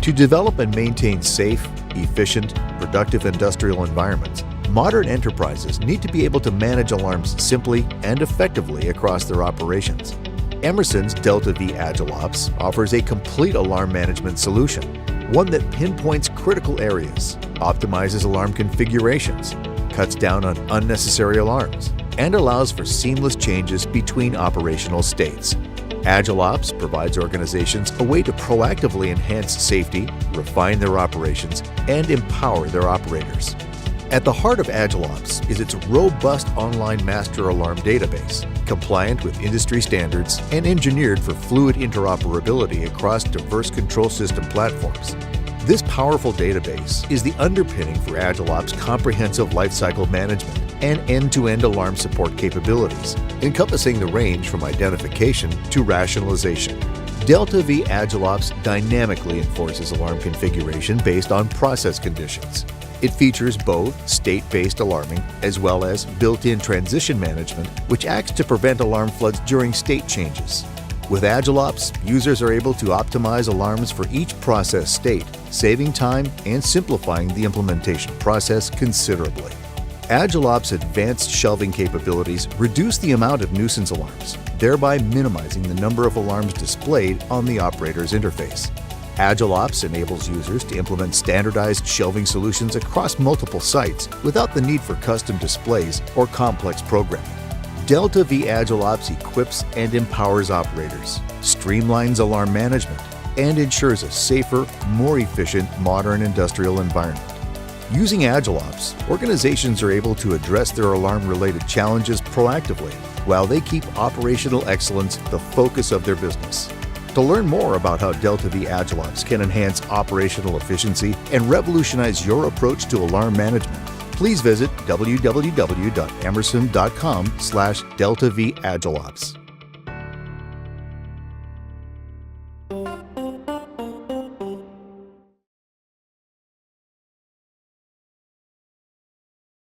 To develop and maintain safe, efficient, productive industrial environments, modern enterprises need to be able to manage alarms simply and effectively across their operations. Emerson's DeltaV AgileOps offers a complete alarm management solution, one that pinpoints critical areas, optimizes alarm configurations, cuts down on unnecessary alarms, and allows for seamless changes between operational states. AgileOps provides organizations a way to proactively enhance safety, refine their operations, and empower their operators. At the heart of AgileOps is its robust online master alarm database, compliant with industry standards and engineered for fluid interoperability across diverse control system platforms. This powerful database is the underpinning for AgileOps' comprehensive lifecycle management and end-to-end alarm support capabilities, encompassing the range from identification to rationalization. DeltaV AgileOps dynamically enforces alarm configuration based on process conditions. It features both state-based alarming as well as built-in transition management, which acts to prevent alarm floods during state changes. With AgileOps, users are able to optimize alarms for each process state, saving time and simplifying the implementation process considerably. AgileOps' advanced shelving capabilities reduce the amount of nuisance alarms, thereby minimizing the number of alarms displayed on the operator's interface. AgileOps enables users to implement standardized shelving solutions across multiple sites without the need for custom displays or complex programming. DeltaV AgileOps equips and empowers operators, streamlines alarm management, and ensures a safer, more efficient modern industrial environment. Using AgileOps, organizations are able to address their alarm-related challenges proactively while they keep operational excellence the focus of their business. To learn more about how DeltaV AgileOps can enhance operational efficiency and revolutionize your approach to alarm management, please visit www.emerson.com/DeltaV AgileOps.